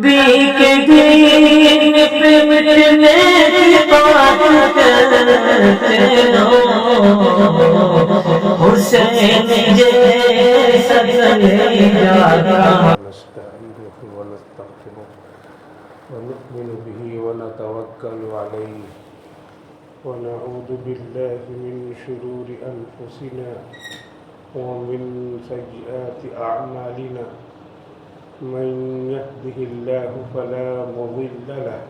نبی کے دین پہ مٹنے کی بات کرتے ہو، حسین جیسا کلیجا نستعينه ونستغفره ونؤمن به ونتوكل عليه ونعوذ بالله من شرور أنفسنا ومن سيئات أعمالنا من يهده الله فلا مضل له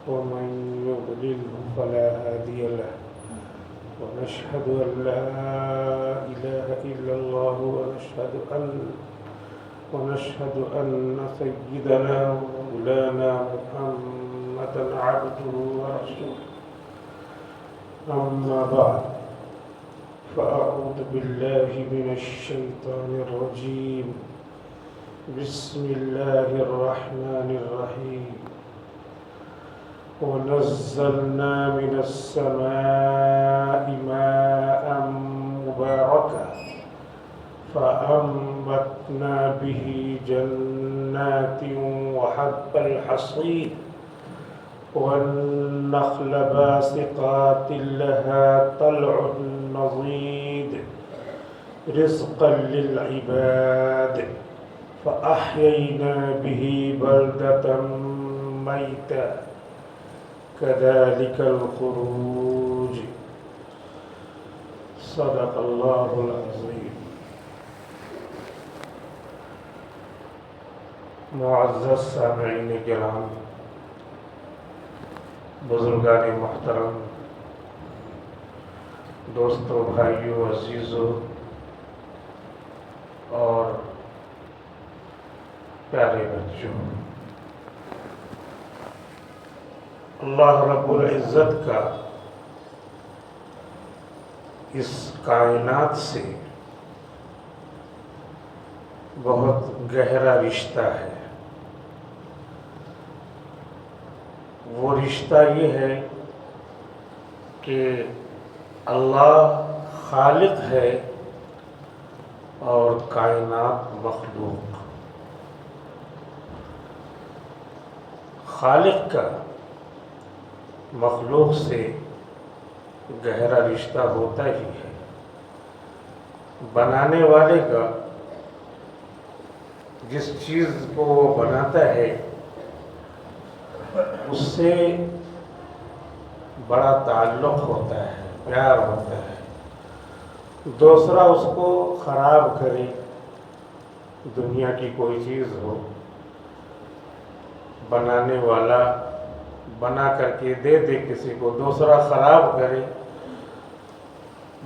ومن يضلله فلا هادي له ونشهد أن لا إله إلا الله ونشهد أن سيدنا ومولانا محمدا عبده ورسوله أما بعد فأعوذ بالله من الشيطان الرجيم بسم الله الرحمن الرحيم ونزلنا من السماء ماء مباركا فأنبتنا به جنات وحب الحصيد والنخل باسقات لها طلع نضيد رزقا للعباد فأحيينا به بلدة ميتا كذلك الخروج صدق الله العظيم. معزز سامعین کرام، بزرگان محترم، دوستوں، بھائیوں، عزیزوں اور پیارے بچوں، اللہ رب العزت کا اس کائنات سے بہت گہرا رشتہ ہے۔ وہ رشتہ یہ ہے کہ اللہ خالق ہے اور کائنات مخلوق۔ خالق کا مخلوق سے گہرا رشتہ ہوتا ہی ہے، بنانے والے کا جس چیز کو وہ بناتا ہے اس سے بڑا تعلق ہوتا ہے، پیار ہوتا ہے۔ دوسرا اس کو خراب کرے، دنیا کی کوئی چیز ہو، بنانے والا بنا کر کے دے کسی کو، دوسرا خراب کرے،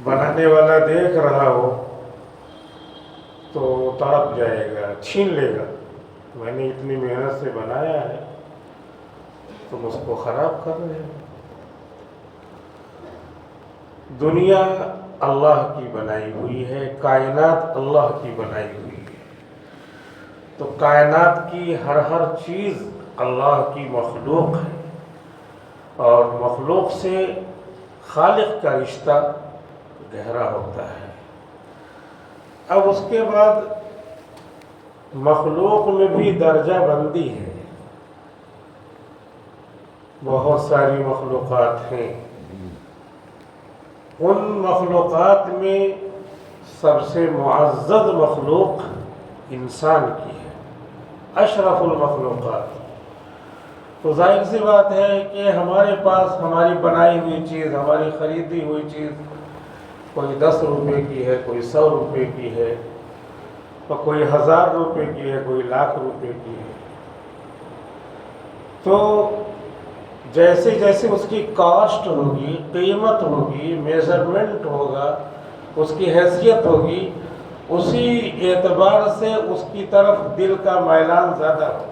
بنانے والا دیکھ رہا ہو تو تڑپ جائے گا، چھین لے گا، میں نے اتنی محنت سے بنایا ہے تم اس کو خراب کر رہے ہو۔ دنیا اللہ کی بنائی ہوئی ہے، کائنات اللہ کی بنائی ہوئی ہے، تو کائنات کی ہر چیز اللہ کی مخلوق ہے، اور مخلوق سے خالق کا رشتہ گہرا ہوتا ہے۔ اب اس کے بعد مخلوق میں بھی درجہ بندی ہے، بہت ساری مخلوقات ہیں۔ ان مخلوقات میں سب سے معزز مخلوق انسان کی ہے، اشرف المخلوقات۔ تو ظاہر سی بات ہے کہ ہمارے پاس ہماری بنائی ہوئی چیز، ہماری خریدی ہوئی چیز کوئی 10 روپے کی ہے، کوئی 100 روپے کی ہے، اور کوئی 1000 روپے کی ہے، کوئی 1,00,000 روپے کی ہے۔ تو جیسے جیسے اس کی کاسٹ ہوگی، قیمت ہوگی، میزرمنٹ ہوگا، اس کی حیثیت ہوگی، اسی اعتبار سے اس کی طرف دل کا میلان زیادہ ہوگا۔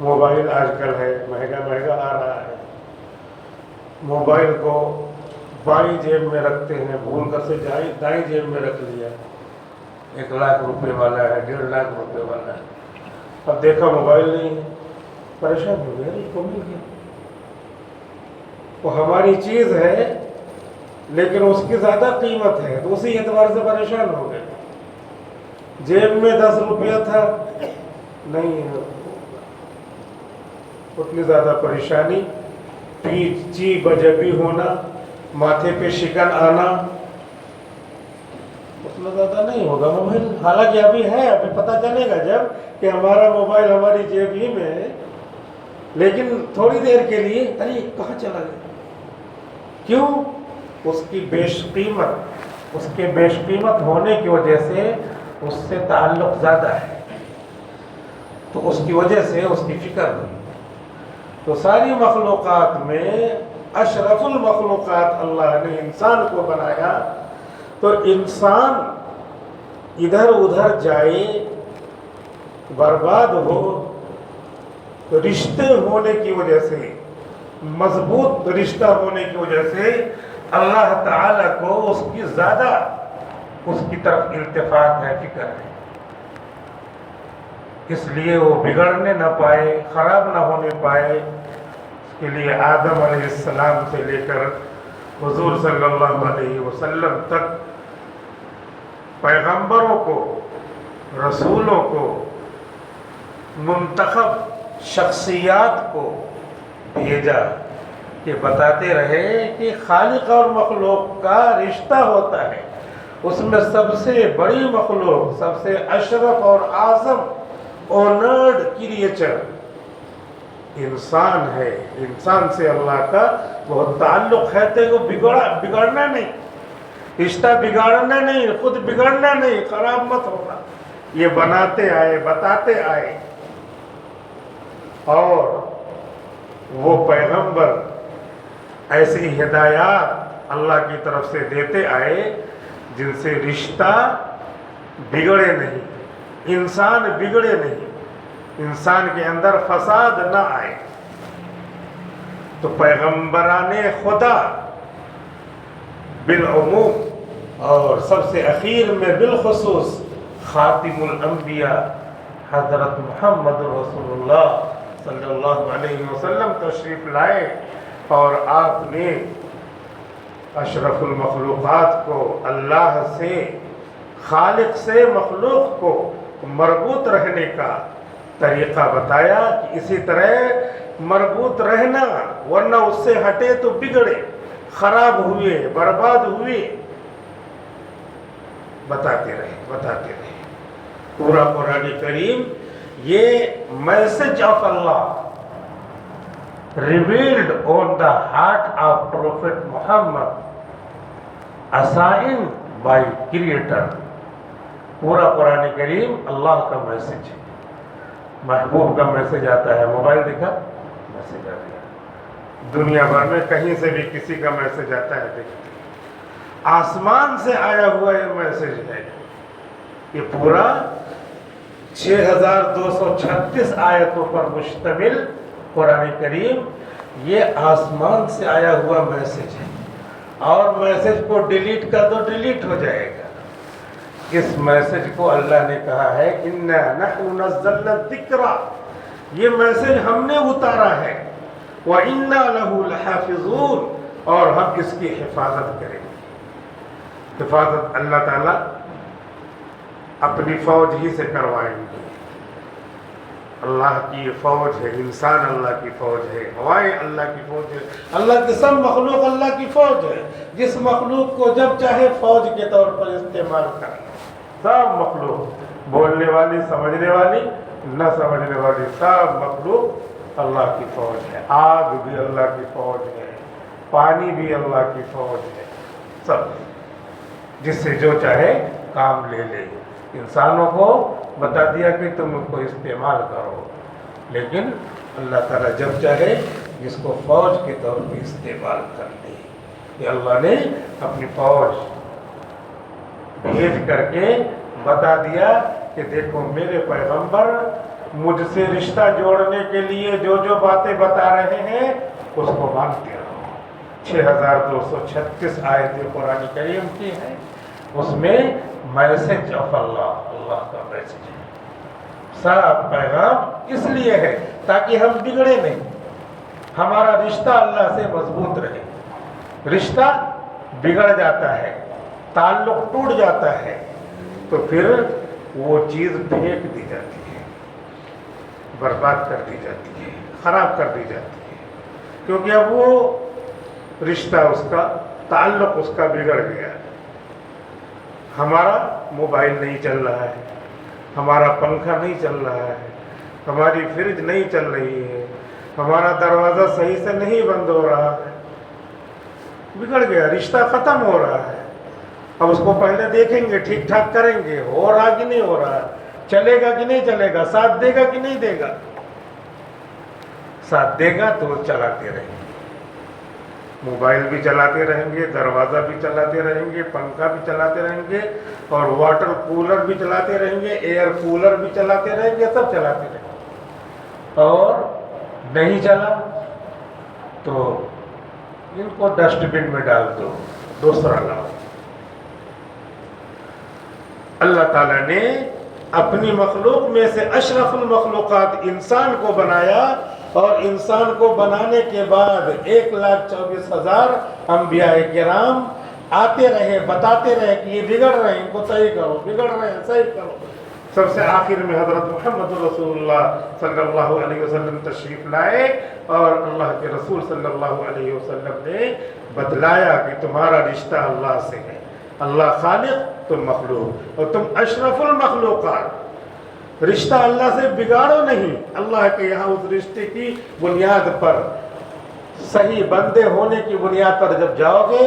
موبائل آج کل ہے، مہنگا آ رہا ہے، موبائل کو بائیں جیب میں رکھتے ہیں، بھول کر سے دائیں جیب میں رکھ لیا، 1,00,000 روپے والا ہے، 1,50,000 روپے والا ہے، اب دیکھا موبائل نہیں ہے، پریشان ہو گیا، اس کو مل گیا۔ وہ ہماری چیز ہے لیکن اس کی زیادہ قیمت ہے، تو اسی اعتبار سے پریشان ہو گئے۔ جیب میں 10 روپیہ تھا نہیں اتنی زیادہ پریشانی، پیچ چی بجبی ہونا، ماتھے پہ شکن آنا، اتنا زیادہ نہیں ہوگا موبائل. حالانکہ ابھی ہے، ابھی پتہ چلے گا جب کہ ہمارا موبائل ہماری جیب ہی میں ہے، لیکن تھوڑی دیر کے لیے ارے کہاں چلا گیا. کیوں؟ اس کی بیش قیمت، اس کے بیش قیمت ہونے کی وجہ سے اس سے تعلق زیادہ ہے، تو اس کی وجہ سے اس کی فکر ہوئی. تو ساری مخلوقات میں اشرف المخلوقات اللہ نے انسان کو بنایا، تو انسان ادھر ادھر جائے، برباد ہو، تو رشتے ہونے کی وجہ سے، مضبوط رشتہ ہونے کی وجہ سے اللہ تعالیٰ کو اس کی زیادہ اس کی طرف التفات ہے، فکر ہے. اس لیے وہ بگڑنے نہ پائے، خراب نہ ہونے پائے. اس کے لیے آدم علیہ السلام سے لے کر حضور صلی اللہ علیہ وسلم تک پیغمبروں کو، رسولوں کو، منتخب شخصیات کو بھیجا کہ بتاتے رہے کہ خالق اور مخلوق کا رشتہ ہوتا ہے. اس میں سب سے بڑی مخلوق، سب سے اشرف اور اعظم آنرڈ کریچر انسان ہے. انسان سے اللہ کا بہت تعلق ہے، تو بگڑنا نہیں، رشتہ بگاڑنا نہیں، خود بگڑنا نہیں، خراب مت ہونا. یہ بناتے آئے، بتاتے آئے، اور وہ پیغمبر ایسی ہدایات اللہ کی طرف سے دیتے آئے جن سے رشتہ بگڑے نہیں، انسان بگڑے نہیں، انسان کے اندر فساد نہ آئے. تو پیغمبران خدا بالعموم اور سب سے اخیر میں بالخصوص خاتم الانبیاء حضرت محمد رسول اللہ صلی اللہ علیہ وسلم تشریف لائے، اور آپ نے اشرف المخلوقات کو اللہ سے، خالق سے مخلوق کو مربوط رہنے کا طریقہ بتایا کہ اسی طرح مربوط رہنا، ورنہ اس سے ہٹے تو بگڑے، خراب ہوئے، برباد ہوئے. بتاتے رہے. پورا قرآن کریم یہ message of Allah revealed on the heart of Prophet Muhammad, assigned by Creator. پورا قرآن کریم اللہ کا میسج ہے. محبوب کا میسج آتا ہے، موبائل دیکھا میسج آ گیا. دنیا بھر میں کہیں سے بھی کسی کا میسج آتا ہے، دیکھتے، آسمان سے آیا ہوا یہ میسج ہے. یہ پورا 6236 آیتوں پر مشتمل قرآن کریم یہ آسمان سے آیا ہوا میسج ہے. اور میسج کو ڈیلیٹ کر دو، ڈیلیٹ ہو جائے گا. اس میسج کو اللہ نے کہا ہے اِنَّا نَحْنُ نَزَّلْنَا الذِّكْرَ، یہ میسج ہم نے اتارا ہے، وَإِنَّا لَهُ لَحَافِظُونَ، اور ہم اس کی حفاظت کریں گے. حفاظت اللہ تعالیٰ اپنی فوج ہی سے کروائیں گے. اللہ کی یہ فوج ہے، انسان اللہ کی فوج ہے، ہوائیں اللہ کی فوج ہے، اللہ کی سب مخلوق اللہ کی فوج ہے. جس مخلوق کو جب چاہے فوج کے طور پر استعمال کریں. سب مخلوق، بولنے والی، سمجھنے والی، نہ سمجھنے والی، سب مخلوق اللہ کی فوج ہے. آگ بھی اللہ کی فوج ہے، پانی بھی اللہ کی فوج ہے. سب جس سے جو چاہے کام لے لے. انسانوں کو بتا دیا کہ تم ان کو استعمال کرو، لیکن اللہ تعالیٰ جب چاہے جس کو فوج کے طور پر استعمال کر لے. کہ اللہ نے اپنی فوج بھیج کر کے بتا دیا کہ دیکھو میرے پیغمبر مجھ سے رشتہ جوڑنے کے لیے جو جو باتیں بتا رہے ہیں اس کو مانتے رہو. 6236 آیتیں قرآن کریم کی ہیں، اس میں میسج آف اللہ، اللہ کا میسج ہے. صاحب پیغام اس لیے ہے تاکہ ہم بگڑے نہیں، ہمارا رشتہ اللہ سے مضبوط رہے. رشتہ بگڑ جاتا ہے، تعلق ٹوٹ جاتا ہے، تو پھر وہ چیز پھینک دی جاتی ہے. برباد کر دی جاتی ہے، خراب کر دی جاتی ہے، کیونکہ اب وہ رشتہ اس کا، تعلق اس کا بگڑ گیا۔ ہمارا موبائل نہیں چل رہا ہے، ہمارا پنکھا نہیں چل رہا ہے، ہماری فریج نہیں چل رہی ہے، ہمارا دروازہ صحیح سے نہیں بند ہو رہا ہے، بگڑ گیا، رشتہ ختم ہو رہا ہے۔ اب اس کو پہلے دیکھیں گے، ٹھیک ٹھاک کریں گے، ہو رہا کہ نہیں ہو رہا، چلے گا کہ نہیں چلے گا، ساتھ دے گا کہ نہیں دے گا۔ ساتھ دے گا تو چلاتے رہیں گے، موبائل بھی چلاتے رہیں گے، دروازہ بھی چلاتے رہیں گے، پنکھا بھی چلاتے رہیں گے، اور واٹر کولر بھی چلاتے رہیں گے، ایئر کولر بھی چلاتے رہیں گے، سب چلاتے رہیں گے۔ اور نہیں چلا تو ان کو ڈسٹ بن میں ڈال دو، دوسرا لاؤ۔ اللہ تعالیٰ نے اپنی مخلوق میں سے اشرف المخلوقات انسان کو بنایا، اور انسان کو بنانے کے بعد 1,24,000 انبیاء کرام آتے رہے، بتاتے رہے کہ یہ بگڑ رہے ہیں، ان کو صحیح کرو، بگڑ رہے ہیں صحیح کرو۔ سب سے آخر میں حضرت محمد رسول اللہ صلی اللہ علیہ وسلم تشریف لائے، اور اللہ کے رسول صلی اللہ علیہ وسلم نے بتلایا کہ تمہارا رشتہ اللہ سے ہے، اللہ خالق، تم مخلوق، اور تم اشرف المخلوقات۔ رشتہ اللہ سے بگاڑو نہیں، اللہ کے یہاں اس رشتے کی بنیاد پر، صحیح بندے ہونے کی بنیاد پر جب جاؤ گے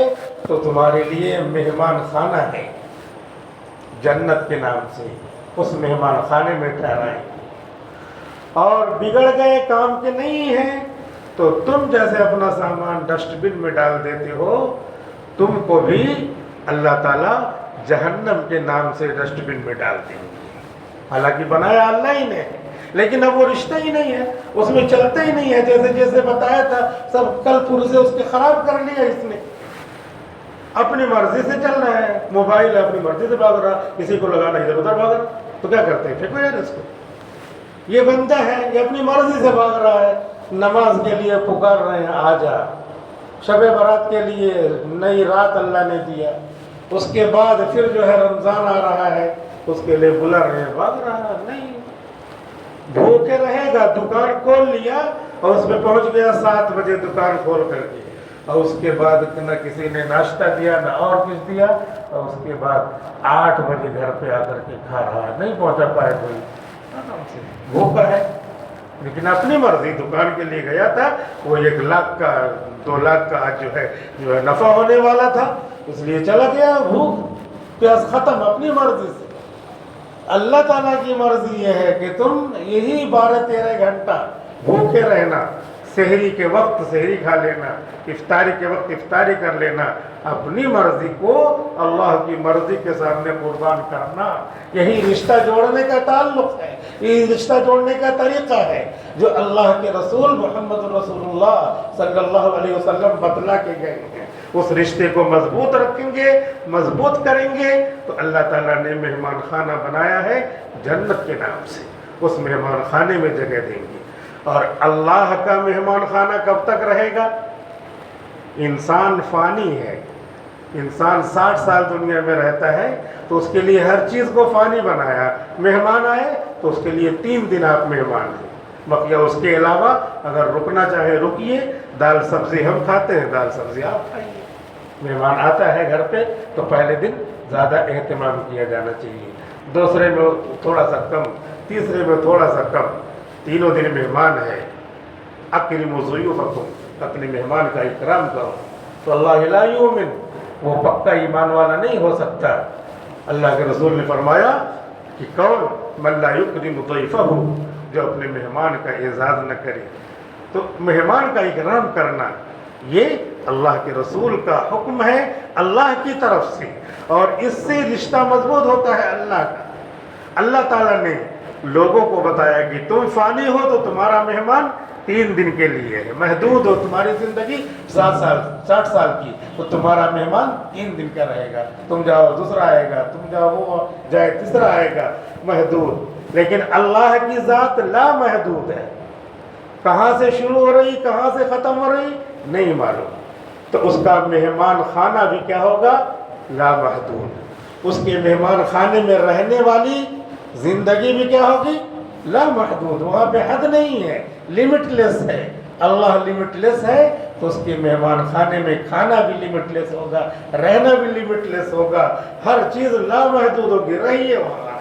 تو تمہارے لیے مہمان خانہ ہے، جنت کے نام سے اس مہمان خانے میں ٹھہرائیں گے۔ اور بگڑ گئے کام کے نہیں ہیں تو تم جیسے اپنا سامان ڈسٹ بن میں ڈال دیتے ہو، تم کو بھی اللہ تعالیٰ جہنم کے نام سے ڈسٹ بن میں ڈال دیں گے۔ حالانکہ بنایا اللہ ہی نے، لیکن اب وہ رشتہ ہی نہیں ہے، اس میں چلتا ہی نہیں ہے، جیسے جیسے بتایا تھا سب کل پرزے اس کے خراب کر لیا اس نے۔ اپنی مرضی سے چل رہا ہے، موبائل اپنی مرضی سے بھاگ رہا، کسی کو لگانا ادھر ادھر بھاگ رہا، تو کیا کرتے ہیں؟ پھینکو یار اس کو۔ یہ بندہ ہے، یہ اپنی مرضی سے بھاگ رہا ہے، نماز کے لیے پکار رہے ہیں آ جا، شب برات کے لیے نئی رات اللہ نے دیا، اس کے بعد پھر جو ہے رمضان آ رہا ہے، اس کے لیے بلا رہے ہیں، بھاگ رہا ہے نہیں، بھوکے رہے گا۔ دکان کھول لیا اور اس میں پہنچ گیا 7 بجے دکان کھول کر کے، اور اس کے بعد نہ کسی نے ناشتہ دیا نہ اور کچھ دیا، اور اس کے بعد 8 بجے گھر پہ آ کر کے کھا رہا ہے، نہیں پہنچا پائے کوئی، بھوکا ہے، لیکن اپنی مرضی دکان کے لیے گیا تھا، وہ 1 لاکھ کا 2 لاکھ کا جو ہے نفع ہونے والا تھا، اس لیے چلا گیا، بھوک پیاس ختم اپنی مرضی سے۔ اللہ تعالیٰ کی مرضی یہ ہے کہ تم یہی 12-13 گھنٹہ بھوکے رہنا، سحری کے وقت سحری کھا لینا، افطاری کے وقت افطاری کر لینا، اپنی مرضی کو اللہ کی مرضی کے سامنے قربان کرنا، یہی رشتہ جوڑنے کا تعلق ہے، یہ رشتہ جوڑنے کا طریقہ ہے جو اللہ کے رسول محمد رسول اللہ صلی اللہ علیہ وسلم بتلا کے گئے ہیں۔ اس رشتے کو مضبوط رکھیں گے، مضبوط کریں گے تو اللہ تعالیٰ نے مہمان خانہ بنایا ہے جنت کے نام سے، اس مہمان خانے میں جگہ دیں گے۔ اور اللہ کا مہمان خانہ کب تک رہے گا؟ انسان فانی ہے، انسان 60 سال دنیا میں رہتا ہے تو اس کے لیے ہر چیز کو فانی بنایا، مہمان آئے تو اس کے لیے 3 دن آپ مہمان ہیں، بقیہ اس کے علاوہ اگر رکنا چاہے رکیے، دال سبزی ہم کھاتے ہیں، دال سبزی آپ کھائیے۔ مہمان آتا ہے گھر پہ تو پہلے دن زیادہ اہتمام کیا جانا چاہیے، دوسرے میں تھوڑا سا کم، تیسرے میں تھوڑا سا کم، تینوں دن مہمان ہے۔ اکرموا ضیوفکم، اپنے مہمان کا اکرام کرو، تو اللہ لا یؤمن، وہ پکا ایمان والا نہیں ہو سکتا۔ اللہ کے رسول نے فرمایا کہ کون؟ من لا یکرم ضیفہ، جو اپنے مہمان کا اعزاز نہ کرے۔ تو مہمان کا اکرام کرنا یہ اللہ کے رسول کا حکم ہے اللہ کی طرف سے، اور اس سے رشتہ مضبوط ہوتا ہے اللہ کا۔ اللہ تعالیٰ نے لوگوں کو بتایا کہ تم فانی ہو تو تمہارا مہمان 3 دن کے لیے ہے، محدود ہو تمہاری زندگی 60 سال کی تو تمہارا مہمان 3 دن کا رہے گا، تم جاؤ دوسرا آئے گا، تم جاؤ وہ جائے تیسرا آئے گا، محدود۔ لیکن اللہ کی ذات لا محدود ہے، کہاں سے شروع ہو رہی کہاں سے ختم ہو رہی نہیں معلوم، تو اس کا مہمان خانہ بھی کیا ہوگا؟ لا محدود۔ اس کے مہمان خانے میں رہنے والی زندگی بھی کیا ہوگی؟ لامحدود، وہاں پہ حد نہیں ہے، لمٹ لیس ہے. اللہ لمٹ لیس ہے تو اس کے مہمان خانے میں کھانا بھی لمٹ لیس ہوگا، رہنا بھی لمٹ لیس ہوگا، ہر چیز لامحدود ہوگی. رہیے وہاں.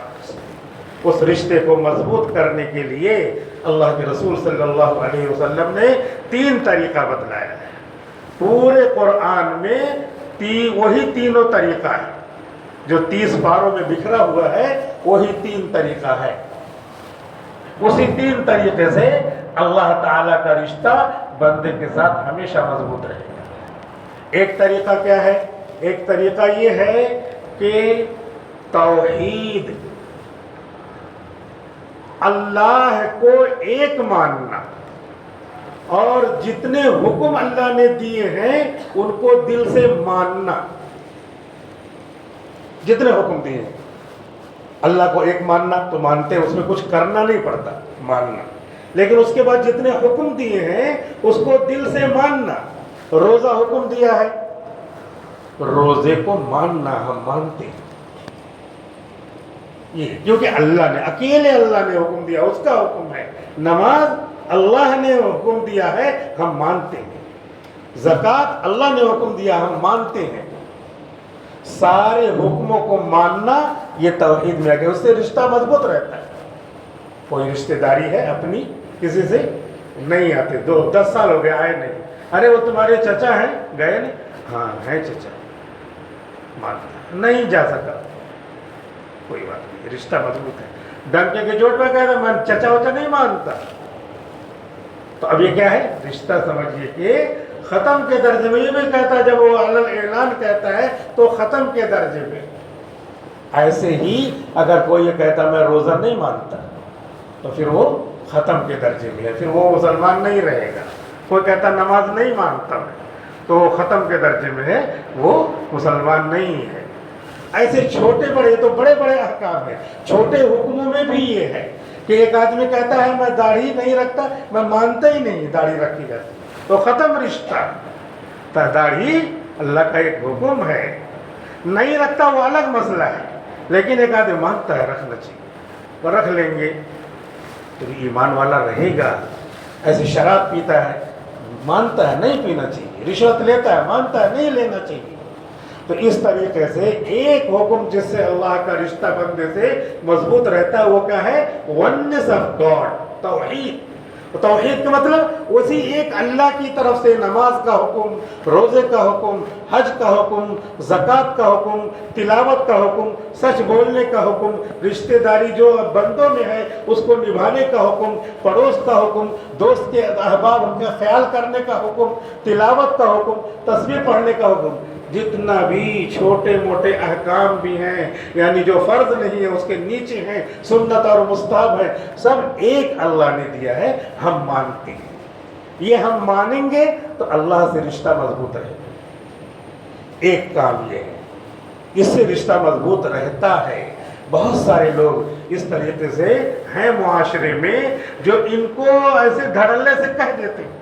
اس رشتے کو مضبوط کرنے کے لیے اللہ کے رسول صلی اللہ علیہ وسلم نے 3 طریقہ بتلایا ہے. پورے قرآن میں وہی تینوں طریقہ ہے جو 30 پاروں میں بکھرا ہوا ہے، وہی 3 طریقہ ہے. اسی 3 طریقے سے اللہ تعالیٰ کا رشتہ بندے کے ساتھ ہمیشہ مضبوط رہے گا. ایک طریقہ کیا ہے؟ ایک طریقہ یہ ہے کہ توحید، اللہ کو ایک ماننا، اور جتنے حکم اللہ نے دیے ہیں ان کو دل سے ماننا. جتنے حکم دیے ہیں اللہ کو ایک ماننا تو مانتے ہیں، اس میں کچھ کرنا نہیں پڑتا، ماننا. لیکن اس کے بعد جتنے حکم دیے ہیں اس کو دل سے ماننا. روزہ حکم دیا ہے، روزے کو ماننا ہم مانتے ہیں، یہ کیونکہ اللہ نے، اکیلے اللہ نے حکم دیا، اس کا حکم ہے. نماز اللہ نے حکم دیا ہے، ہم مانتے ہیں. زکوٰۃ اللہ نے حکم دیا، ہم مانتے ہیں. سارے حکموں کو ماننا یہ توحید میں آ گیا. اس سے رشتہ مضبوط رہتا ہے. کوئی رشتہ داری ہے اپنی، کسی سے نہیں آتے، 10 سال ہو گئے آئے نہیں. ارے وہ تمہارے چچا ہیں، گئے نہیں؟ ہاں ہیں چچا، مانتا نہیں جا سکا، کوئی بات نہیں، رشتہ مضبوط ہے. ڈنکے کے چوٹ پہ کہتا میں چچا وچا نہیں مانتا. تو اب یہ کیا ہے؟ رشتہ سمجھیے کہ ختم کے درجے میں. یہ بھی کہتا ہے جب وہ اعلان کہتا ہے تو ختم کے درجے میں. ایسے ہی اگر کوئی یہ کہتا میں روزہ نہیں مانتا تو پھر وہ ختم کے درجے میں ہے، پھر وہ مسلمان نہیں رہے گا. کوئی کہتا نماز نہیں مانتا میں تو وہ ختم کے درجے میں ہے، وہ مسلمان نہیں ہے. ایسے چھوٹے بڑے، تو بڑے بڑے احکام ہیں. چھوٹے حکموں میں بھی یہ ہے کہ ایک آدمی کہتا ہے میں داڑھی نہیں رکھتا، میں مانتا ہی نہیں داڑھی رکھی جاتی، تو ختم رشتہ. داڑھی اللہ کا ایک حکم ہے، نہیں رکھتا وہ الگ مسئلہ ہے. لیکن ایک آدمی مانتا ہے رکھنا چاہیے، وہ رکھ لیں گے تو ایمان والا رہے گا. ایسے شراب پیتا ہے، مانتا ہے نہیں پینا چاہیے. رشوت لیتا ہے، مانتا ہے نہیں لینا چاہیے. تو اس طریقے سے ایک حکم جس سے اللہ کا رشتہ بندے سے مضبوط رہتا ہے وہ کیا ہے؟ ونس آف گاڈ، توحید. توحید کا مطلب اسی ایک اللہ کی طرف سے نماز کا حکم، روزے کا حکم، حج کا حکم، زکوٰۃ کا حکم، تلاوت کا حکم، سچ بولنے کا حکم، رشتہ داری جو بندوں میں ہے اس کو نبھانے کا حکم، پڑوس کا حکم، دوست کے احباب ان کا خیال کرنے کا حکم، تلاوت کا حکم، تسبیح پڑھنے کا حکم. جتنا بھی چھوٹے موٹے احکام بھی ہیں، یعنی جو فرض نہیں ہے اس کے نیچے ہیں، سنت اور مستحب ہے، سب ایک اللہ نے دیا ہے، ہم مانتے ہیں. یہ ہم مانیں گے تو اللہ سے رشتہ مضبوط رہے گا. ایک کام یہ ہے، اس سے رشتہ مضبوط رہتا ہے. بہت سارے لوگ اس طریقے سے ہیں معاشرے میں جو ان کو ایسے دھڑلے سے کہہ دیتے ہیں.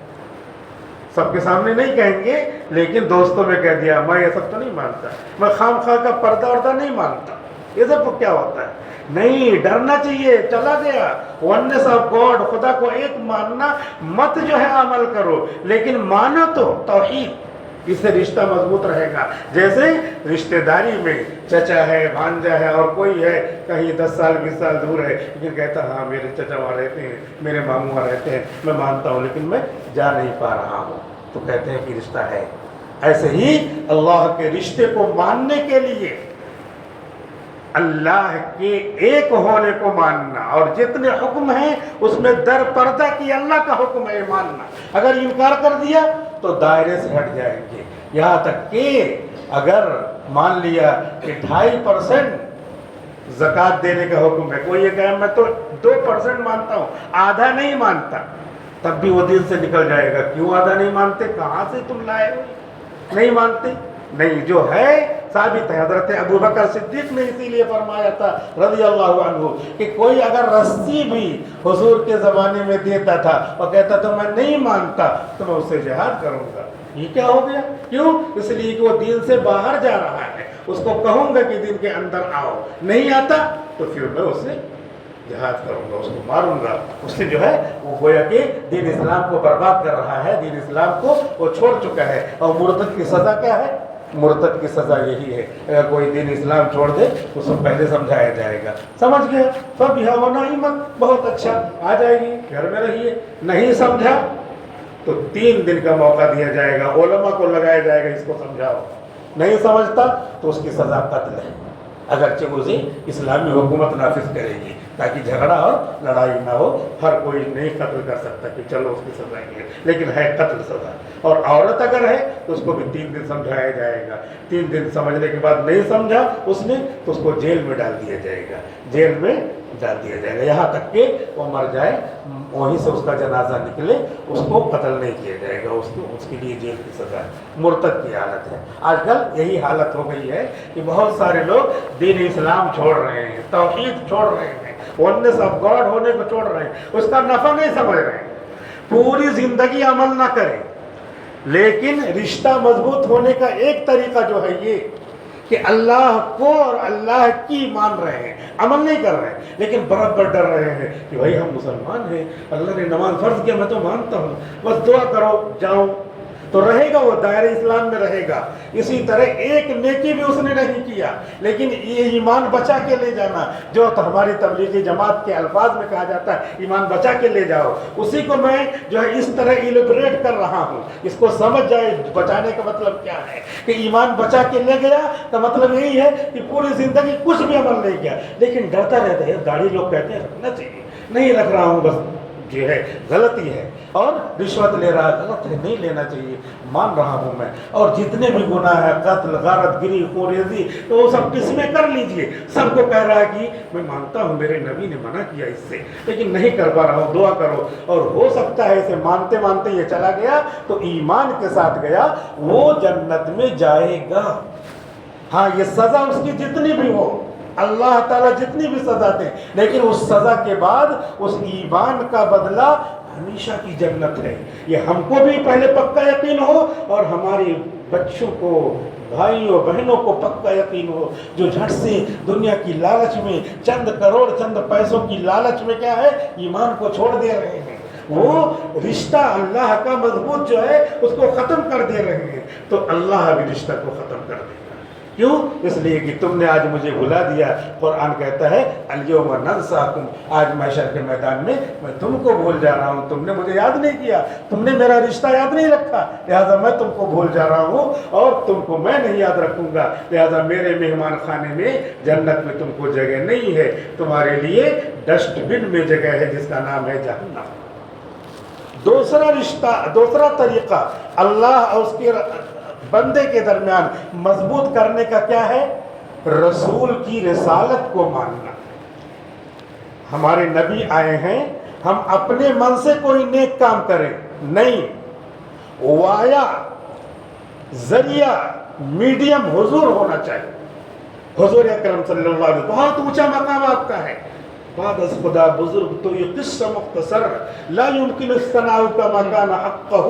سب کے سامنے نہیں کہیں گے لیکن دوستوں میں کہہ دیا میں یہ سب تو نہیں مانتا، میں خام خواہ کا پردہ وردہ نہیں مانتا. یہ سب کیا ہوتا ہے؟ نہیں، ڈرنا چاہیے. چلا گیا ونس آف گاڈ، خدا کو ایک ماننا. مت جو ہے عمل کرو لیکن مانو تو توحید. اس سے رشتہ مضبوط رہے گا. جیسے رشتہ داری میں چچا ہے، بھانجا ہے اور کوئی ہے کہیں 10 سال 20 سال دور ہے لیکن کہتا ہاں میرے چچا وہاں رہتے ہیں، میرے ماموں وہاں رہتے ہیں، میں مانتا ہوں لیکن میں جا نہیں پا رہا ہوں، تو کہتے ہیں کہ رشتہ ہے. ایسے ہی اللہ کے رشتے کو ماننے کے لیے اللہ کے ایک ہونے کو ماننا، اور جتنے حکم ہیں اس میں در پردہ کی اللہ کا حکم ہے ماننا. اگر انکار کر دیا تو دائرے سے ہٹ جائیں گے. یہاں تک کہ اگر مان لیا کہ 2.5% زکوٰۃ دینے کا حکم ہے، کوئی یہ کہے میں تو 2% مانتا ہوں، آدھا نہیں مانتا، تب بھی وہ دل سے نکل جائے گا کیوں آدھا نہیں مانتے، کہاں سے تم لائے ہو؟ نہیں مانتے. نہیں، جو ہے ثابت ہے. حضرت ابو بکر صدیق نے اسی لیے فرمایا تھا رضی اللہ عنہ کہ کوئی اگر رسی بھی حضور کے زمانے میں دیتا تھا اور کہتا تھا میں نہیں مانتا تو میں اسے جہاد کروں گا. یہ کیا ہو گیا؟ کیوں؟ اس لیے کہ وہ دین سے باہر جا رہا ہے. اس کو کہوں گا کہ دین کے اندر آؤ، نہیں آتا تو پھر میں اسے جہاد کروں گا، اس کو ماروں گا، اس سے جو ہے وہ گویا کہ دین اسلام کو برباد کر رہا ہے، دین اسلام کو وہ چھوڑ چکا ہے۔ اور مرتد کی سزا کیا ہے؟ مرتد کی سزا یہی ہے، اگر کوئی دین اسلام چھوڑ دے تو سب پہلے سمجھایا جائے گا، سمجھ گیا فَبِهَا وَنَعِمَتْ، بہت اچھا، آ جائے گی، گھر میں رہیے۔ نہیں سمجھا تو 3 دن کا موقع دیا جائے گا، علماء کو لگایا جائے گا، اس کو سمجھاؤ۔ نہیں سمجھتا تو اس کی سزا قتل ہے، اگرچہ اسے اسلامی حکومت نافذ کرے گی تاکہ جھگڑا اور لڑائی نہ ہو۔ ہر کوئی نہیں قتل کر سکتا کہ چلو اس کی سزا یہ ہے، لیکن ہے قتل سزا۔ اور عورت اگر ہے تو اس کو بھی 3 دن سمجھایا جائے گا، 3 دن سمجھنے کے بعد نہیں سمجھا اس نے تو اس کو جیل میں ڈال دیا جائے گا، جیل میں ڈال دیا جائے گا یہاں تک کہ وہ مر جائے، وہیں سے اس کا جنازہ نکلے، اس کو قتل نہیں کیا جائے گا، اس کے لیے جیل کی سزا ہے۔ مرتد کی حالت ہے، آج کل یہی حالت ہو گئی ہے کہ بہت سارے لوگ دین اسلام چھوڑ رہے ہیں، توحید چھوڑ رہے ہیں، ونس آف گاڈ ہونے کو چھوڑ رہے ہیں، اس کا نفع نہیں سمجھ رہے ہیں، پوری زندگی عمل نہ کریں، لیکن رشتہ مضبوط ہونے کا ایک طریقہ جو ہے یہ کہ اللہ کو اور اللہ کی مان رہے ہیں، عمل نہیں کر رہے ہیں، لیکن برابر ڈر رہے ہیں کہ بھائی ہم مسلمان ہیں، اللہ نے نماز فرض کیا، میں تو مانتا ہوں، بس دعا کرو جاؤں، تو رہے گا، وہ دائرہ اسلام میں رہے گا۔ اسی طرح ایک نیکی بھی اس نے نہیں کیا، لیکن یہ ایمان بچا کے لے جانا، جو تو ہماری تبلیغی جماعت کے الفاظ میں کہا جاتا ہے ایمان بچا کے لے جاؤ، اسی کو میں جو ہے اس طرح ایلیبریٹ کر رہا ہوں، اس کو سمجھ جائے بچانے کا مطلب کیا ہے، کہ ایمان بچا کے لے گیا کا مطلب یہی ہے کہ پوری زندگی کچھ بھی عمل نہیں کیا، لیکن ڈرتا رہتا ہے، داڑھی لوگ کہتے ہیں رکھنا چاہیے، نہیں رکھ رہا ہوں، بس جو ہے غلطی ہے، اور رشوت لے رہا ہے، غلط ہے، نہیں لینا چاہیے، مان رہا ہوں میں، اور جتنے بھی گناہ ہے، قتل، غارت گری، خوریزی، تو وہ سب قسمیں کر لیجئے، سب کو کہہ رہا ہے کہ میں مانتا ہوں میرے نبی نے منع کیا اس سے، لیکن نہیں کر پا رہا ہوں، دعا کرو، اور ہو سکتا ہے اسے مانتے مانتے یہ چلا گیا تو ایمان کے ساتھ گیا، وہ جنت میں جائے گا۔ ہاں یہ سزا اس کی جتنی بھی ہو، اللہ تعالیٰ جتنی بھی سزا دے، لیکن اس سزا کے بعد اس ایمان کا بدلہ ہمیشہ کی جنت ہے، یہ ہم کو بھی پہلے پکا یقین ہو، اور ہمارے بچوں کو، بھائیوں بہنوں کو پکا یقین ہو، جو جھٹ سے دنیا کی لالچ میں، چند کروڑ چند پیسوں کی لالچ میں کیا ہے، ایمان کو چھوڑ دے رہے ہیں، وہ رشتہ اللہ کا مضبوط جو ہے اس کو ختم کر دے رہے ہیں، تو اللہ بھی رشتہ کو ختم کر دے گا۔ کیوں؟ اس لیے کہ تم نے آج مجھے بھلا دیا، قرآن کہتا ہے الیوم ننساکم، آج محشر کے میدان میں تم کو بھول جا رہا ہوں، تم نے مجھے یاد نہیں کیا، تم نے میرا رشتہ یاد نہیں رکھا، لہٰذا میں تم کو بھول جا رہا ہوں، اور تم کو میں نہیں یاد رکھوں گا، لہٰذا میرے مہمان خانے میں جنت میں تم کو جگہ نہیں ہے، تمہارے لیے ڈسٹ بن میں جگہ ہے جس کا نام ہے جہنم۔ دوسرا رشتہ، دوسرا طریقہ اللہ اور اس کے بندے کے درمیان مضبوط کرنے کا کیا ہے؟ رسول کی رسالت کو ماننا۔ ہمارے نبی آئے ہیں، ہم اپنے من سے کوئی نیک کام کریں نہیں، وایا ذریعہ میڈیم حضور ہونا چاہیے، حضور اکرم صلی اللہ علیہ وسلم، بہت اونچا مقام آپ کا ہے، بعد از خدا بزرگ تو یہ قصہ مختصر، لا يمکن الثناء کما کان حقہ،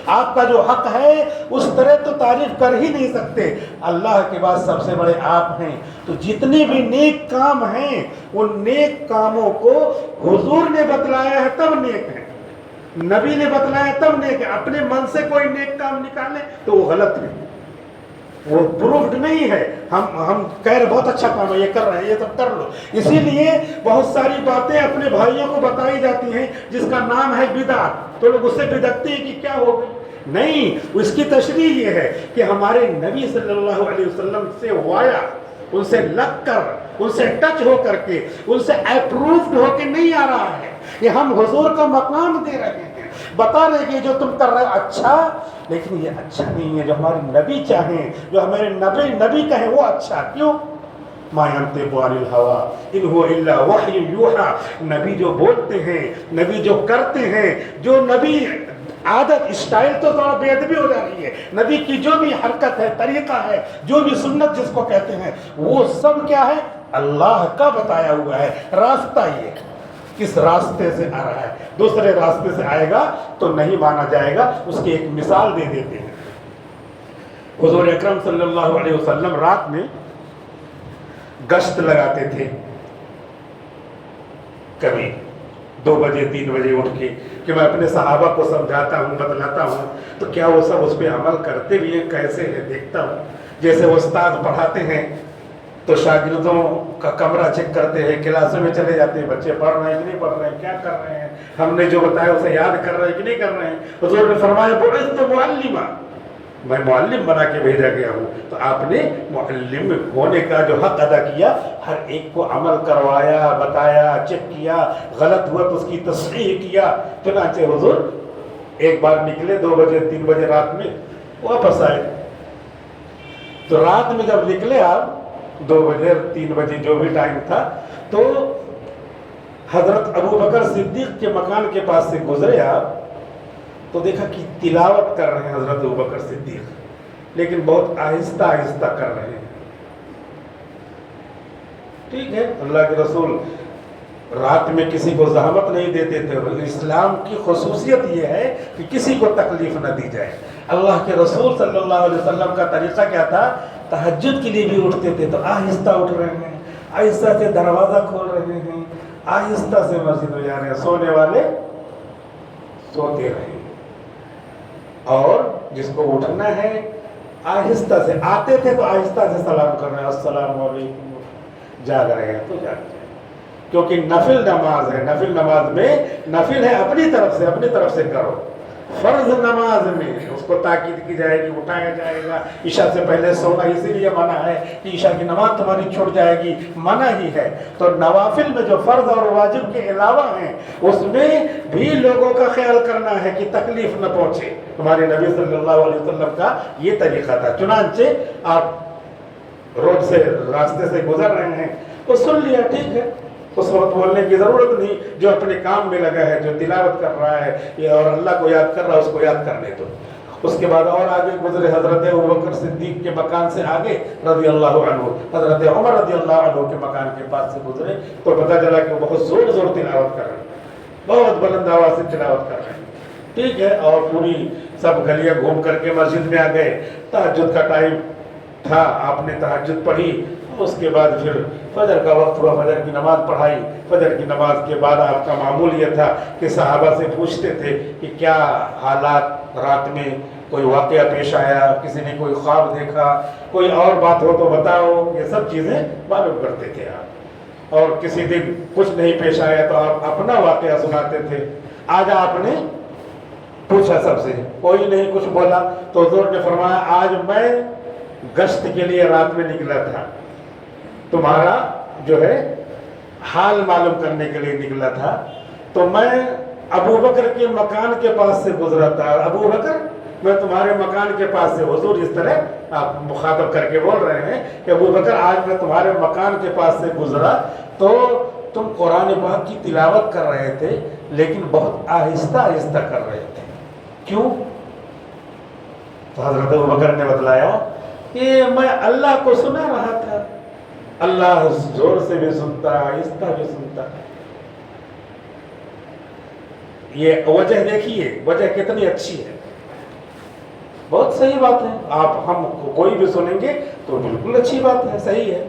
آپ کا جو حق ہے اس طرح تو تعریف کر ہی نہیں سکتے، اللہ کے بعد سب سے بڑے آپ ہیں، تو جتنے بھی نیک کام ہیں ان نیک کاموں کو حضور نے بتلایا ہے تب نیک ہے، نبی نے بتلایا تب نیک ہے، اپنے من سے کوئی نیک کام نکالے تو وہ غلط ہے، وہ پروفڈ نہیں ہے، ہم کہہ رہے بہت اچھا کام ہے، یہ کر رہے ہیں، یہ سب کر لو، اسی لیے بہت ساری باتیں اپنے بھائیوں کو بتائی جاتی ہیں جس کا نام ہے بدعت، تو لوگ اس سے بدعتی ہیں کہ کیا ہو گئی، نہیں، اس کی تشریح یہ ہے کہ ہمارے نبی صلی اللہ علیہ وسلم سے وایا، ان سے لگ کر، ان سے ٹچ ہو کر کے، ان سے اپروفڈ ہو کے نہیں آ رہا ہے، یہ ہم حضور کا مقام دے رہے ہیں، بتا رہے کہ جو تم کر رہے اچھا، لیکن یہ اچھا نہیں ہے، جو ہمارے نبی چاہیں، جو ہمارے نبی کہیں وہ اچھا، کیوں؟ ما ينطق عن الهوى ان هو الا وحی یوحى، نبی جو بولتے ہیں، نبی جو کرتے ہیں، جو نبی عادت اسٹائل تو تھوڑا بے ادبی ہو جا رہی ہے، نبی کی جو بھی حرکت ہے، طریقہ ہے، جو بھی سنت جس کو کہتے ہیں، وہ سب کیا ہے؟ اللہ کا بتایا ہوا ہے، راستہ یہ ہے، کس راستے سے آ رہا ہے، دوسرے راستے سے آئے گا تو نہیں مانا جائے گا، اس کی ایک مثال دے دیتے ہیں، حضور اکرم صلی اللہ علیہ وسلم رات میں گشت لگاتے تھے، کبھی 2 بجے 3 بجے اٹھ کے کہ میں اپنے صحابہ کو سمجھاتا ہوں بتلاتا ہوں تو کیا وہ سب اس پہ عمل کرتے بھی ہیں، کیسے ہے دیکھتا ہوں. جیسے استاد پڑھاتے ہیں تو شاگردوں کا کمرہ چیک کرتے ہیں، کلاسوں میں چلے جاتے ہیں، بچے پڑھ رہے ہیں کہ نہیں پڑھ رہے ہیں، کیا کر رہے ہیں، ہم نے جو بتایا اسے یاد کر رہے ہیں کہ نہیں کر رہے ہیں. حضور نے فرمایا بعثت معلما، میں معلم بنا کے بھیجا گیا ہوں. تو آپ نے معلم ہونے کا جو حق ادا کیا، ہر ایک کو عمل کروایا، بتایا، چیک کیا، غلط ہوا تو اس کی تصحیح کیا. چنانچہ حضور ایک بار نکلے 2 بجے 3 بجے رات میں، واپس آئے. تو رات میں جب نکلے آپ 2 بجے 3 بجے جو بھی ٹائم تھا، تو حضرت ابو بکر صدیق کے مکان کے پاس سے گزرے آپ، تو دیکھا کہ تلاوت کر رہے ہیں حضرت ابو بکر صدیق، لیکن بہت آہستہ آہستہ کر رہے ہیں. ٹھیک ہے، اللہ کے رسول رات میں کسی کو زحمت نہیں دیتے تھے. اسلام کی خصوصیت یہ ہے کہ کسی کو تکلیف نہ دی جائے. اللہ کے رسول صلی اللہ علیہ وسلم کا طریقہ کیا تھا؟ تہجد کے لیے بھی اٹھتے تھے تو آہستہ اٹھ رہے ہیں، آہستہ سے دروازہ کھول رہے ہیں، آہستہ سے مسجد میں جا رہے ہیں. سونے والے سوتے رہے، اور جس کو اٹھنا ہے آہستہ سے، آتے تھے تو آہستہ سے سلام کر رہے ہیں، السلام علیکم. جاگ رہے ہیں تو جاگ جائیں، کیونکہ نفل نماز ہے. نفل نماز میں نفل ہے اپنی طرف سے کرو. فرض نماز میں اس کو تاکید کی جائے گی، اٹھایا جائے گا. عشاء سے پہلے سونا اسی لیے منع ہے کہ عشاء کی نماز تمہاری چھوٹ جائے گی، منع ہی ہے. تو نوافل میں جو فرض اور واجب کے علاوہ ہیں، اس میں بھی لوگوں کا خیال کرنا ہے کہ تکلیف نہ پہنچے. ہمارے نبی صلی اللہ علیہ وسلم کا یہ طریقہ تھا. چنانچہ آپ روڈ سے راستے سے گزر رہے ہیں تو سن لیا، ٹھیک ہے، اس وقت بولنے کی ضرورت نہیں. جو اپنے کام میں لگا ہے، جو تلاوت کر رہا ہے اور اللہ کو یاد کر رہا ہے، اس کو یاد کرنے دو. اس کے بعد اور آگے گزرے، حضرت ابوبکر صدیق کے مکان سے آگے رضی اللہ عنہ حضرت عمر رضی اللہ عنہ کے مکان کے پاس سے گزرے تو پتہ چلا کہ وہ بہت زور زور تلاوت کر رہے ہیں، بہت بلند آواز سے تلاوت کر رہے ہیں. ٹھیک ہے، اور پوری سب گلیاں گھوم کر کے مسجد میں آ گئے. تہجد کا ٹائم تھا، آپ نے تہجد پڑھی. اس کے بعد پھر فجر کا وقت ہوا، فجر کی نماز پڑھائی. فجر کی نماز کے بعد آپ کا معمول یہ تھا کہ صحابہ سے پوچھتے تھے کہ کیا حالات، رات میں کوئی واقعہ پیش آیا، کسی نے کوئی خواب دیکھا، کوئی اور بات ہو تو بتاؤ. یہ سب چیزیں معلوم کرتے تھے آپ. اور کسی دن کچھ نہیں پیش آیا تو آپ اپنا واقعہ سناتے تھے. آج آپ نے پوچھا سب سے، کوئی نہیں کچھ بولا تو حضور نے فرمایا آج میں گشت کے لیے رات میں نکلا تھا، تمہارا جو ہے حال معلوم کرنے کے لیے نکلا تھا. تو میں ابو بکر کے مکان کے پاس سے گزرا تھا. ابو بکر، میں تمہارے مکان کے پاس سے، حضور اس طرح آپ مخاطب کر کے بول رہے ہیں کہ ابو بکر آج میں تمہارے مکان کے پاس سے گزرا تو تم قرآن پاک کی تلاوت کر رہے تھے، لیکن بہت آہستہ آہستہ کر رہے تھے. کیوں؟ تو حضرت ابو بکر نے بتلایا کہ میں اللہ کو سنا رہا تھا. اللہ زور سے بھی سنتا، آہستہ بھی سنتا. یہ وجہ دیکھیے، وجہ کتنی اچھی ہے. بہت صحیح بات ہے. آپ ہم کوئی بھی سنیں گے تو بالکل اچھی بات ہے، صحیح ہے.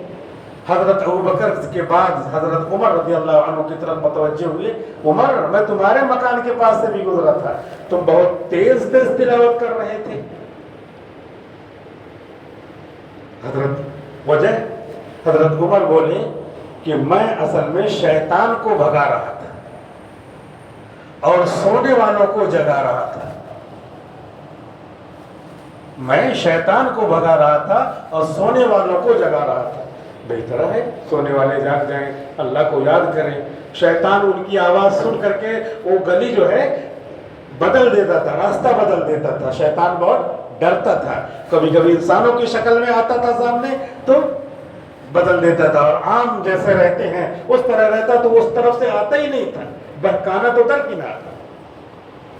حضرت ابوبکر کے بعد حضرت عمر رضی اللہ عنہ کی طرف متوجہ ہوئے. عمر، میں تمہارے مکان کے پاس سے بھی گزرا تھا، تم بہت تیز تیز تلاوت کر رہے تھے. حضرت عمر بولے کہ میں اصل میں شیطان کو بھگا رہا تھا اور سونے والوں کو جگا رہا تھا. میں شیطان کو بھگا رہا تھا اور سونے والوں کو جگا رہا تھا. بہتر ہے سونے والے جاگ جائیں، اللہ کو یاد کریں. شیطان ان کی آواز سن کر کے وہ گلی جو ہے بدل دیتا تھا، راستہ بدل دیتا تھا. شیطان بہت ڈرتا تھا، کبھی کبھی انسانوں کی شکل میں آتا تھا سامنے تو بدل دیتا تھا، اور عام جیسے رہتے ہیں اس طرح رہتا تو اس طرف سے آتا ہی نہیں تھا، بہکانا تو درکنار تھا.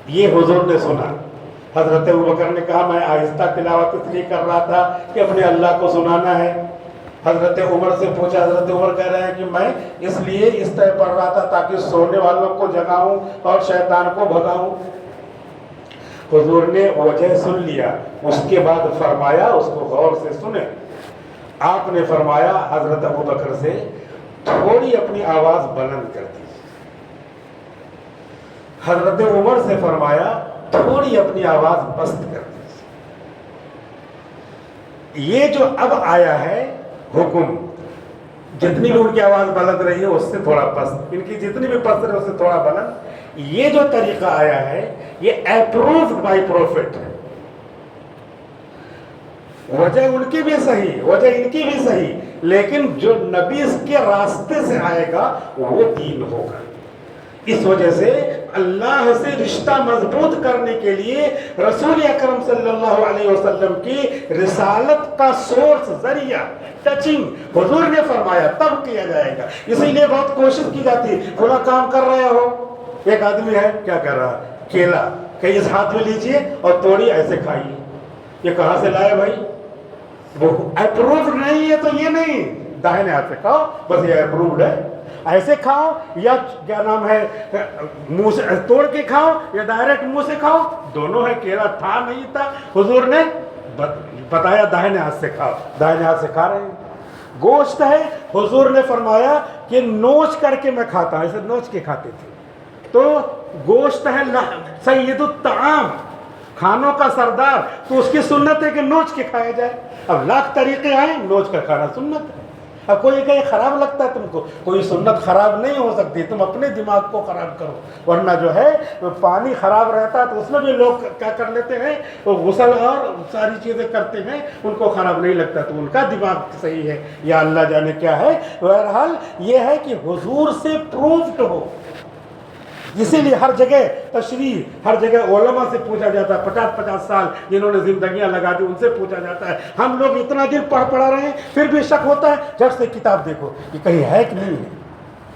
یہ حضور نے سنا. حضرت ابوبکر نے کہا میں آہستہ تلاوت اس لیے کر رہا تھا کہ اپنے اللہ کو سنانا ہے. حضرت عمر سے پوچھا، حضرت عمر کہہ رہے ہیں کہ میں اس لیے اس طرح پڑھ رہا تھا تاکہ سونے والوں کو جگاؤں اور شیطان کو بھگاؤں. حضور نے وجہ سن لیا. اس کے بعد فرمایا، اس کو غور سے سنیں، آپ نے فرمایا حضرت ابوبکر سے تھوڑی اپنی آواز بلند کر دی. حضرت عمر سے فرمایا تھوڑی اپنی آواز پست کر دیجیے. یہ جو اب آیا ہے حکم، جتنی بھی ان کی آواز بلند رہی ہے اس سے تھوڑا پست، ان کی جتنی بھی پست رہی اس سے تھوڑا بلند، یہ جو طریقہ آیا ہے یہ اپرووڈ بائی پروفٹ ہے. وجہ ان کی بھی صحیح، وجہ ان کی بھی صحیح، لیکن جو نبی اس کے راستے سے آئے گا وہ دین ہوگا. اس وجہ سے اللہ سے رشتہ مضبوط کرنے کے لیے رسول اکرم صلی اللہ علیہ وسلم کی رسالت کا سورس، ذریعہ، ٹچنگ حضور نے فرمایا تب کیا جائے گا. اسی لیے بہت کوشش کی جاتی ہے، تھوڑا کام کر رہے ہو، ایک آدمی ہے کیا کر رہا ہے، کیلا کہ اس ہاتھ میں لیجئے اور توڑی ایسے کھائیے. یہ کہاں سے لائے بھائی؟ وہ اپرووڈ نہیں ہے تو یہ نہیں، داہنے ہاتھ سے کھاؤ بس یہ اپرووڈ ہے، ایسے کھاؤ یا کیا نام ہے منہ سے توڑ کے کھاؤ یا ڈائریکٹ منہ سے کھاؤ، دونوں ہے. کیلا تھا نہیں تھا، حضور نے بتایا داہنے ہاتھ سے کھاؤ، داہنے ہاتھ سے کھا رہے ہیں. گوشت ہے، حضور نے فرمایا کہ نوچ کر کے میں کھاتا ہوں، ایسے نوچ کے کھاتے تھے. تو گوشت ہے سید الطعام، کھانوں کا سردار، تو اس کی سنت ہے کہ نوچ کے کھایا جائے. اب لاکھ طریقے آئیں، نوچ کر کھانا سنت ہے. اب کوئی کہے خراب لگتا ہے تم کو، کوئی سنت خراب نہیں ہو سکتی، تم اپنے دماغ کو خراب کرو. ورنہ جو ہے پانی خراب رہتا ہے تو اس میں بھی لوگ کیا کر لیتے ہیں، وہ غسل اور ساری چیزیں کرتے ہیں، ان کو خراب نہیں لگتا، تو ان کا دماغ صحیح ہے یا اللہ جانے کیا ہے. بہرحال یہ ہے کہ حضور سے پروفڈ ہو. اسی لیے ہر جگہ تشریح، ہر جگہ علماء سے پوچھا جاتا ہے، 50 سال جنہوں نے زندگیاں لگا دی ان سے پوچھا جاتا ہے. ہم لوگ اتنا دن پڑھا رہے ہیں پھر بھی شک ہوتا ہے، جھٹ سے کتاب دیکھو کہ کہیں ہے کہ نہیں ہے.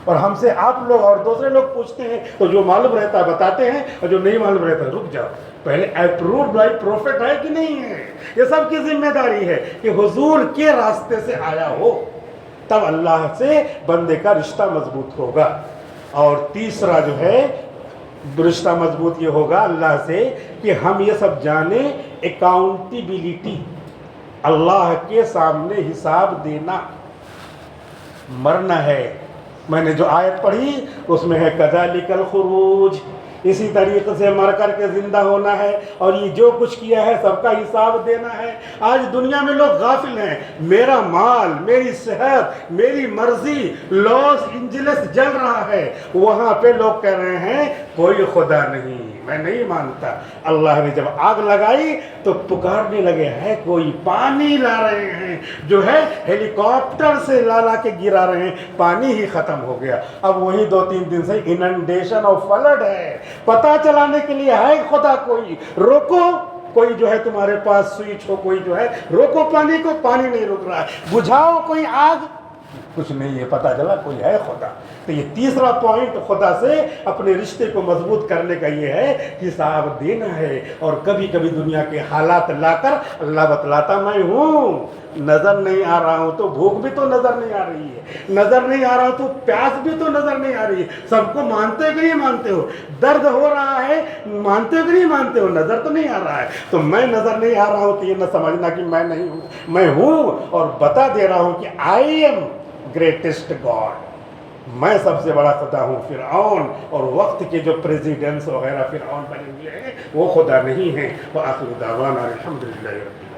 اور ہم سے آپ لوگ اور دوسرے لوگ پوچھتے ہیں تو جو معلوم رہتا ہے بتاتے ہیں، اور جو نہیں معلوم رہتا ہے رک جاؤ، پہلے اپرووڈ بائی پروفٹ ہے کہ نہیں ہے. یہ سب کی ذمہ داری ہے کہ حضور کے راستے سے آیا ہو، تب اللہ سے بندے کا رشتہ مضبوط ہوگا. اور تیسرا جو ہے رشتہ مضبوط یہ ہوگا اللہ سے کہ ہم یہ سب جانیں اکاؤنٹیبلٹی، اللہ کے سامنے حساب دینا. مرنا ہے، میں نے جو آیت پڑھی اس میں ہے کذالک الخروج، اسی طریقے سے مر کر کے زندہ ہونا ہے، اور یہ جو کچھ کیا ہے سب کا حساب دینا ہے. آج دنیا میں لوگ غافل ہیں، میرا مال، میری صحت، میری مرضی، لاس اینجلس جل رہا ہے، وہاں پہ لوگ کہہ رہے ہیں کوئی خدا نہیں، میں نہیں مانتا. اللہ نے جب آگ لگائی تو پکارنے لگے ہے کوئی، پانی لا رہے ہیں، جو ہے ہیلی کاپٹر سے لا کے گرا رہے ہیں، پانی ہی ختم ہو گیا. اب وہی 2-3 دن سے اننڈیشن اور فلڈ ہے. پتہ چلانے کے لیے ہے خدا کوئی، روکو. کوئی جو ہے تمہارے پاس سوئچ ہو، کوئی جو ہے روکو پانی کو، پانی نہیں رک رہا ہے. بجھاؤ کوئی آگ، کچھ نہیں ہے. پتہ چلا کوئی ہے خدا. تو یہ تیسرا پوائنٹ خدا سے اپنے رشتے کو مضبوط کرنے کا یہ ہے کہ حساب دینا ہے. اور کبھی کبھی دنیا کے حالات لا کر اللہ بتلاتا میں ہوں، نظر نہیں آ رہا ہوں تو بھوک بھی تو نظر نہیں آ رہی ہے، نظر نہیں آ رہا ہوں تو پیاس بھی تو نظر نہیں آ رہی ہے. سب کو مانتے ہو کہ نہیں مانتے ہو؟ درد ہو رہا ہے، مانتے ہو کہ نہیں مانتے ہو؟ نظر تو نہیں آ رہا ہے. تو میں نظر نہیں آ رہا ہوں تو یہ نہ سمجھنا کہ میں نہیں ہوں، میں ہوں. اور بتا دے رہا ہوں کہ آئی ایم گریٹسٹ گاڈ، میں سب سے بڑا خدا ہوں. فرعون اور وقت کے جو پریزیڈنٹس وغیرہ فرعون بنے ہوئے ہیں وہ خدا نہیں ہیں. وآخر دعوانا الحمدللہ رب العالمین.